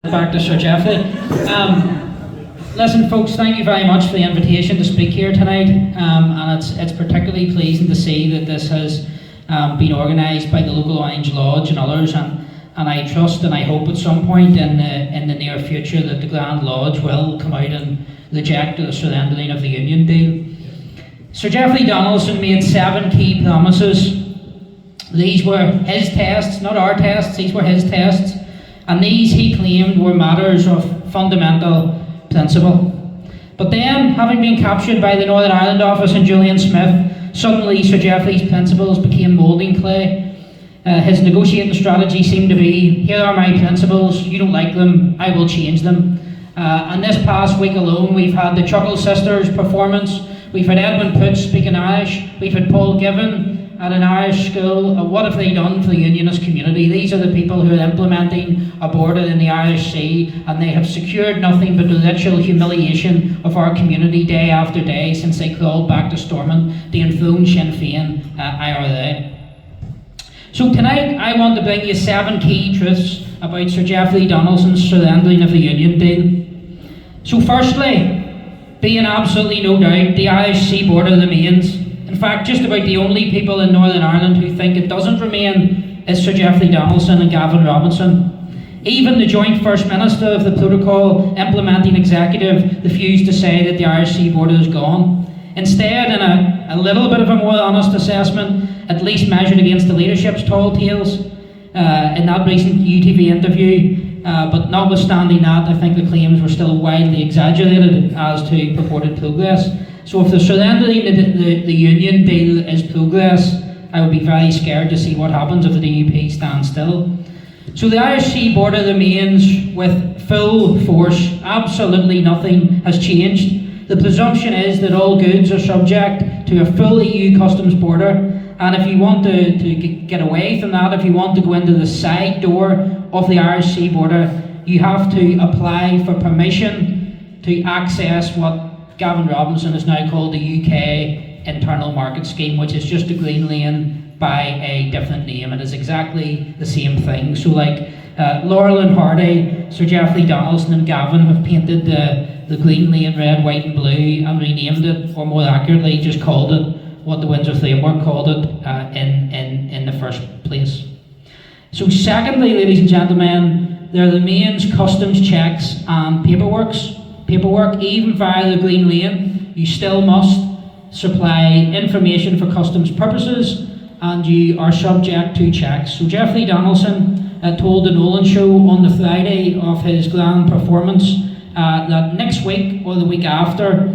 Back to Sir Jeffrey. Listen, folks, thank you very much for the invitation to speak here tonight. And it's particularly pleasing to see that this has been organised by the local Orange Lodge and others. And I trust and I hope at some point in the near future that the Grand Lodge will come out and reject the surrendering of the Union deal. Sir Jeffrey Donaldson made 7 key promises. These were his tests, not our tests. These were his tests. And these, he claimed, were matters of fundamental principle. But then, having been captured by the Northern Ireland office and Julian Smith, suddenly Sir Jeffrey's principles became moulding clay. His negotiating strategy seemed to be, here are my principles, you don't like them, I will change them. And this past week alone, we've had the Chuckle Sisters performance, we've had Edmund Poots speaking Irish, we've had Paul Given at an Irish school. What have they done for the Unionist community? These are the people who are implementing a border in the Irish Sea, and they have secured nothing but the literal humiliation of our community day after day since they crawled back to Stormont to enthrone Sinn Féin IRA. So tonight I want to bring you 7 key truths about Sir Jeffrey Donaldson's surrendering of the Union deal. So firstly, being absolutely no doubt, the Irish Sea border remains. In fact, just about the only people in Northern Ireland who think it doesn't remain is Sir Jeffrey Donaldson and Gavin Robinson. Even the joint First Minister of the Protocol implementing executive refused to say that the Irish Sea border is gone. Instead, in a little bit of a more honest assessment, at least measured against the leadership's tall tales, in that recent UTV interview, but notwithstanding that, I think the claims were still widely exaggerated as to purported progress. So if the surrendering the Union deal is progress, I would be very scared to see what happens if the DUP stands still. So the Irish Sea border remains with full force. Absolutely nothing has changed. The presumption is that all goods are subject to a full EU customs border, and if you want to get away from that, if you want to go into the side door of the Irish Sea border, you have to apply for permission to access what Gavin Robinson has now called the UK Internal Market Scheme, which is just a green lane by a different name. It is exactly the same thing. So like Laurel and Hardy, Sir Jeffrey Donaldson and Gavin have painted the green lane red, white and blue and renamed it, or more accurately just called it what the Windsor Framework called it in the first place. So secondly, ladies and gentlemen, there remains customs checks and paperwork, even via the green lane. You still must supply information for customs purposes, and you are subject to checks. So Jeffrey Donaldson told the Nolan Show on the Friday of his grand performance that next week or the week after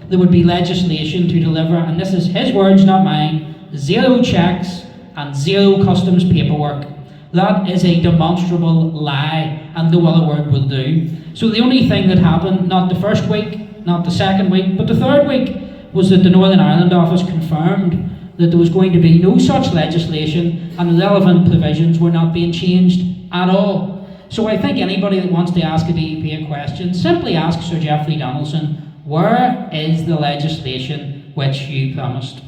there would be legislation to deliver, and this is his words, not mine, 0 checks and 0 customs paperwork. That is a demonstrable lie, and no other word will do. So the only thing that happened, not the first week, not the second week, but the third week, was that the Northern Ireland office confirmed that there was going to be no such legislation and relevant provisions were not being changed at all. So I think anybody that wants to ask a DUP a question, simply ask Sir Jeffrey Donaldson, where is the legislation which you promised?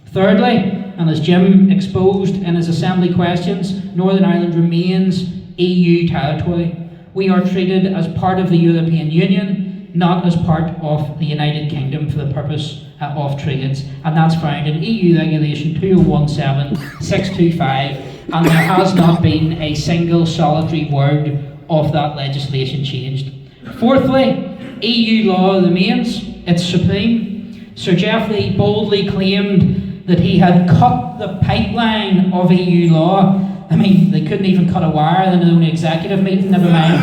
Thirdly, and as Jim exposed in his Assembly questions, Northern Ireland remains EU territory. We are treated as part of the European Union, not as part of the United Kingdom for the purpose of trades, and that's found in EU Regulation 2017-625, and there has not been a single solitary word of that legislation changed. Fourthly, EU law remains, it's supreme. Sir Jeffrey boldly claimed that he had cut the pipeline of EU law. I mean, they couldn't even cut a wire in their own executive meeting, never mind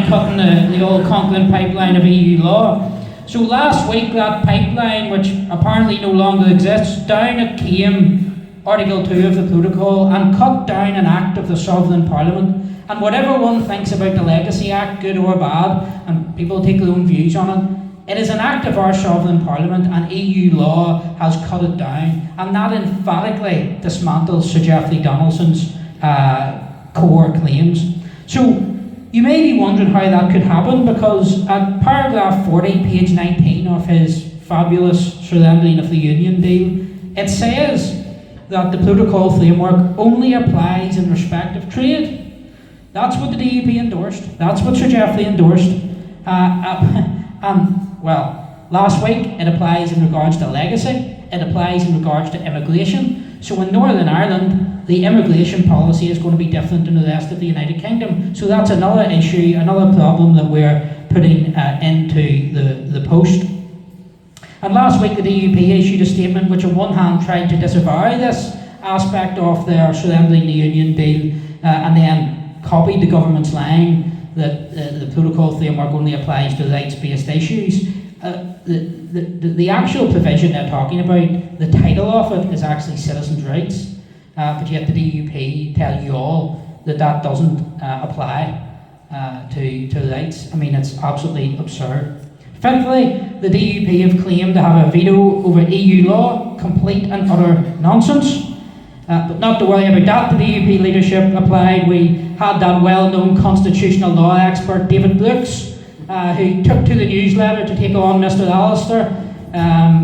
cutting the old Conklin pipeline of EU law. So last week, that pipeline, which apparently no longer exists, down it came, Article 2 of the Protocol, and cut down an act of the Sovereign Parliament. And whatever one thinks about the Legacy Act, good or bad, and people take their own views on it, it is an act of our Sovereign Parliament, and EU law has cut it down, and that emphatically dismantles Sir Jeffrey Donaldson's core claims. So you may be wondering how that could happen, because at paragraph 40, page 19 of his fabulous surrendering of the Union deal, it says that the Protocol framework only applies in respect of trade. That's what the DUP endorsed. That's what Sir Geoffrey endorsed. Well, last week it applies in regards to legacy. It applies in regards to immigration. So in Northern Ireland, the immigration policy is going to be different than the rest of the United Kingdom. So that's another issue, another problem that we're putting into the post. And last week the DUP issued a statement which on one hand tried to disavow this aspect of their surrendering the union deal and then copied the government's line that the protocol framework only applies to rights-based issues. The actual provision they're talking about, the title of it is actually citizens' rights, but yet the DUP tell you all that that doesn't apply to rights. I mean, it's absolutely absurd. Fifthly, the DUP have claimed to have a veto over EU law, complete and utter nonsense. But not to worry about that, the DUP leadership applied. We had that well-known constitutional law expert, David Brooks, who took to the newsletter to take on Mr. Allister.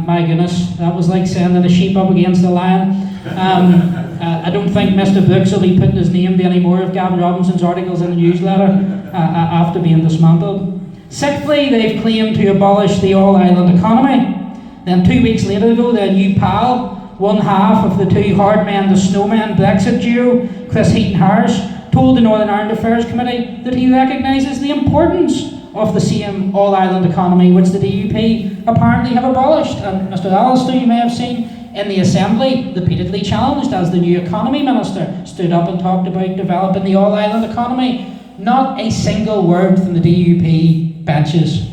My goodness, that was like sending a sheep up against a lion. I don't think Mr. Brooks will be putting his name to any more of Gavin Robinson's articles in the newsletter after being dismantled. Sixthly, they've claimed to abolish the all-island economy. Then 2 weeks later, though, their new pal, one half of the two hard men, the snowmen Brexit duo, Chris Heaton-Harris, told the Northern Ireland Affairs Committee that he recognises the importance of the same all-island economy which the DUP apparently have abolished. And Mr. Allister, you may have seen, in the Assembly, repeatedly challenged as the new economy minister, stood up and talked about developing the all-island economy. Not a single word from the DUP benches.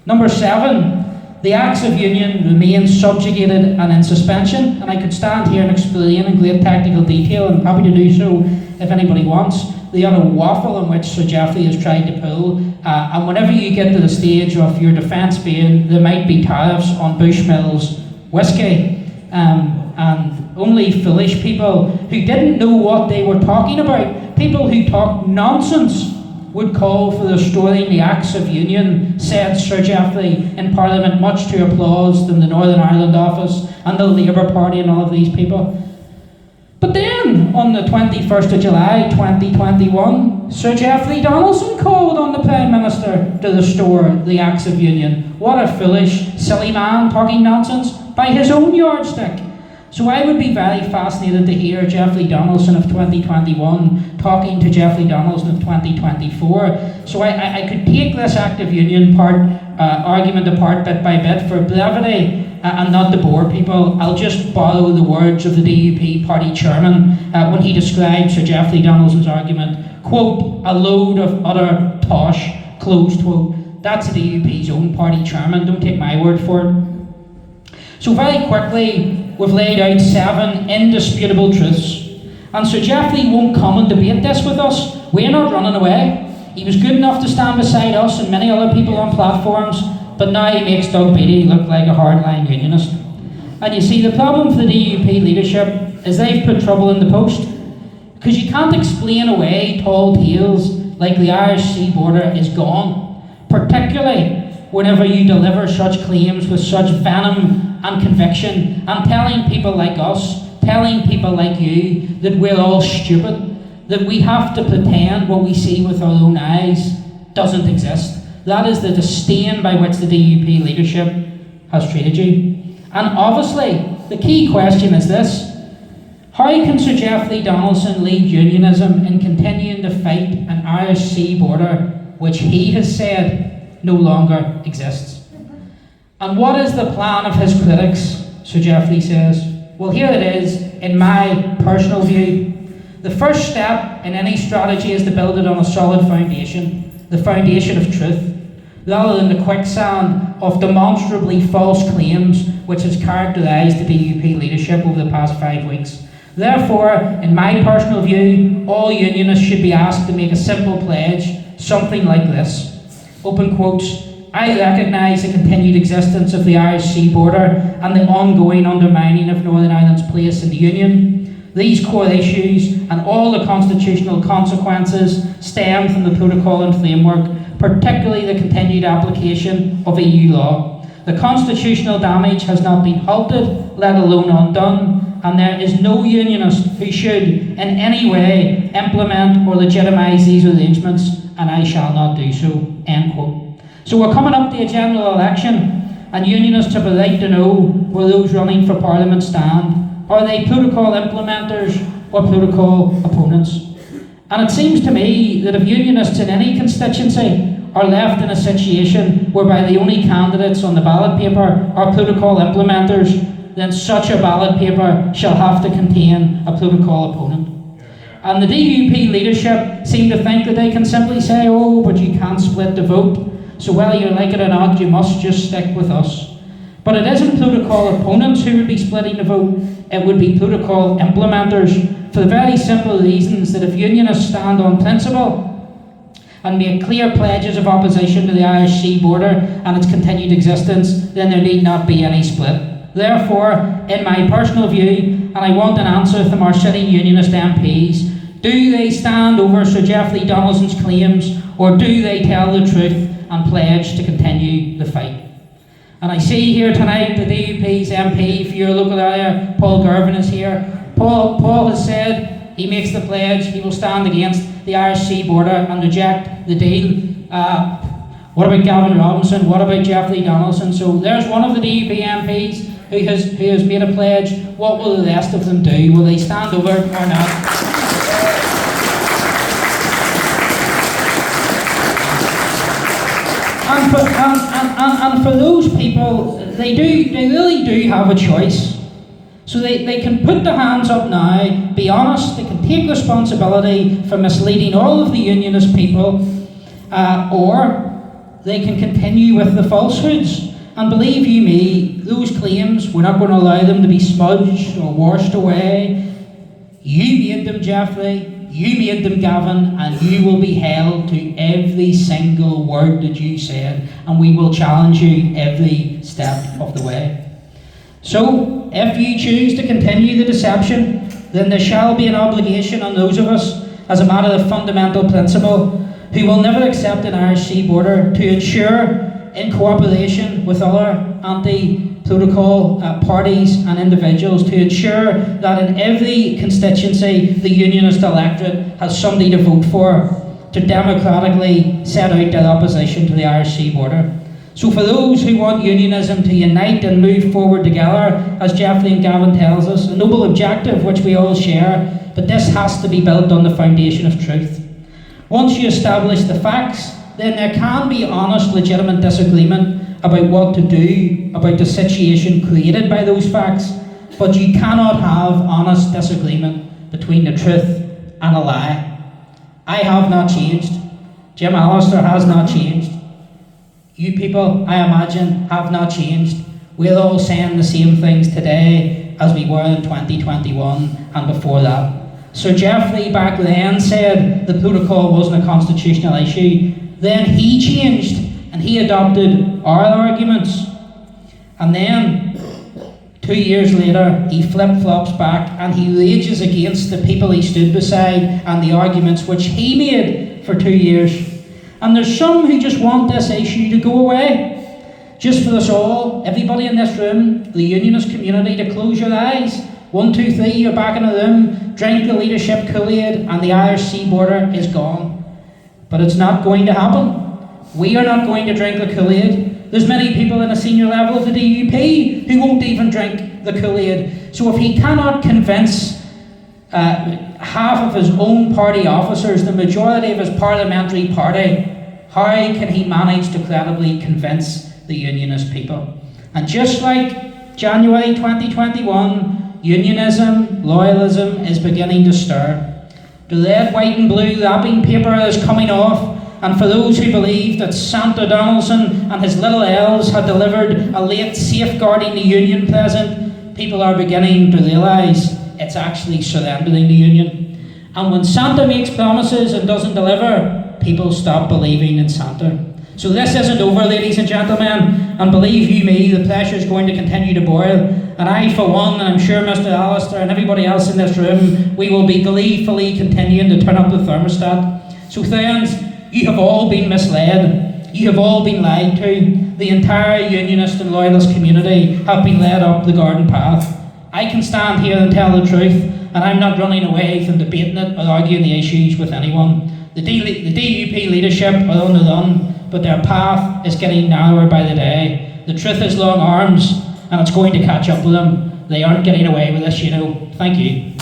Number 7, the Acts of Union remain subjugated and in suspension, and I could stand here and explain in great technical detail, and I'm happy to do so if anybody wants, the utter waffle in which Sir Geoffrey has tried to pull, and whenever you get to the stage of your defence being there might be tariffs on Bushmills whiskey, and only foolish people who didn't know what they were talking about, people who talk nonsense, would call for restoring the Acts of Union, said Sir Geoffrey in Parliament, much to applause from the Northern Ireland office and the Labour Party and all of these people. But then, on the 21st of July 2021, Sir Geoffrey Donaldson called on the Prime Minister to restore the Acts of Union. What a foolish, silly man talking nonsense by his own yardstick. So I would be very fascinated to hear Geoffrey Donaldson of 2021 talking to Geoffrey Donaldson of 2024. So I could take this Act of Union argument apart bit by bit for brevity and not to bore people. I'll just borrow the words of the DUP party chairman when he described Sir Geoffrey Donaldson's argument, quote, a load of utter tosh, close quote. That's the DUP's own party chairman, don't take my word for it. So very quickly, we've laid out 7 indisputable truths. And Sir Geoffrey won't come and debate this with us. We're not running away. He was good enough to stand beside us and many other people on platforms, but now he makes Doug Beattie look like a hardline unionist. And you see, the problem for the DUP leadership is they've put trouble in the post. Because you can't explain away tall tales like the Irish sea border is gone, particularly whenever you deliver such claims with such venom and conviction, and telling people like us, telling people like you, that we're all stupid, that we have to pretend what we see with our own eyes doesn't exist. That is the disdain by which the DUP leadership has treated you. And obviously, the key question is this: how can Sir Geoffrey Donaldson lead unionism in continuing to fight an Irish sea border which he has said no longer exists? And what is the plan of his critics, Sir Geoffrey says? Well, here it is, in my personal view. The first step in any strategy is to build it on a solid foundation, the foundation of truth, rather than the quicksand of demonstrably false claims which has characterised the DUP leadership over the past 5 weeks. Therefore, in my personal view, all unionists should be asked to make a simple pledge, something like this, open quotes, I recognise the continued existence of the Irish sea border and the ongoing undermining of Northern Ireland's place in the Union. These core issues and all the constitutional consequences stem from the protocol and framework, particularly the continued application of EU law. The constitutional damage has not been halted, let alone undone, and there is no unionist who should in any way implement or legitimise these arrangements, and I shall not do so." End quote. So we're coming up to a general election, and unionists have a right to know where those running for Parliament stand. Are they protocol implementers or protocol opponents? And it seems to me that if unionists in any constituency are left in a situation whereby the only candidates on the ballot paper are protocol implementers, then such a ballot paper shall have to contain a protocol opponent. And the DUP leadership seem to think that they can simply say, "Oh, but you can't split the vote, so whether you like it or not, you must just stick with us." But it isn't protocol opponents who would be splitting the vote, it would be protocol implementers, for the very simple reasons that if unionists stand on principle and make clear pledges of opposition to the Irish Sea border and its continued existence, then there need not be any split. Therefore, in my personal view, and I want an answer from our sitting unionist MPs, do they stand over Sir Geoffrey Donaldson's claims, or do they tell the truth and pledge to continue the fight? And I see here tonight the DUP's MP for your local area, Paul Girvan, is here. Paul has said he makes the pledge he will stand against the Irish Sea border and reject the deal. What about Gavin Robinson? What about Geoffrey Donaldson? So there's one of the DUP MPs who has made a pledge. What will the rest of them do? Will they stand over it or not? And for those people, they really do have a choice. So they can put their hands up now, be honest, they can take responsibility for misleading all of the unionist people, or they can continue with the falsehoods. And believe you me, those claims, we're not going to allow them to be smudged or washed away. You made them, Geoffrey, you made them, Gavin, and you will be held to every single word that you said, and we will challenge you every step of the way. So, if you choose to continue the deception, then there shall be an obligation on those of us, as a matter of fundamental principle, who will never accept an Irish Sea border, to ensure, in cooperation with other anti-protocol parties and individuals, to ensure that in every constituency the unionist electorate has somebody to vote for, to democratically set out their opposition to the Irish Sea border. So for those who want unionism to unite and move forward together, as Geoffrey and Gavin tells us, a noble objective which we all share, but this has to be built on the foundation of truth. Once you establish the facts, then there can be honest, legitimate disagreement about what to do about the situation created by those facts, but you cannot have honest disagreement between the truth and a lie. I have not changed. Jim Allister has not changed. You people, I imagine, have not changed. We're all saying the same things today as we were in 2021 and before that. Sir Geoffrey back then said the protocol wasn't a constitutional issue. Then he changed and he adopted our arguments. And then, 2 years later, he flip-flops back and he rages against the people he stood beside and the arguments which he made for 2 years. And there's some who just want this issue to go away. Just for us all, everybody in this room, the unionist community, to close your eyes. 1, 2, 3, you're back in the room, drink the leadership Kool-Aid, and the Irish Sea border is gone. But it's not going to happen. We are not going to drink the Kool-Aid. There's many people in a senior level of the DUP who won't even drink the Kool-Aid. So if he cannot convince half of his own party officers, the majority of his parliamentary party, how can he manage to credibly convince the unionist people? And just like January 2021, unionism, loyalism is beginning to stir. The red, white and blue wrapping paper is coming off, and for those who believe that Santa Donaldson and his little elves had delivered a late safeguarding the union present, people are beginning to realise it's actually surrendering the union. And when Santa makes promises and doesn't deliver, people stop believing in Santa. So this isn't over, ladies and gentlemen, and believe you me, the pressure is going to continue to boil. And I, for one, and I'm sure Mr. Allister and everybody else in this room, we will be gleefully continuing to turn up the thermostat. So friends, you have all been misled. You have all been lied to. The entire unionist and loyalist community have been led up the garden path. I can stand here and tell the truth, and I'm not running away from debating it or arguing the issues with anyone. The DUP leadership are on the run, but their path is getting narrower by the day. The truth is long arms, and it's going to catch up with them. They aren't getting away with this, you know. Thank you.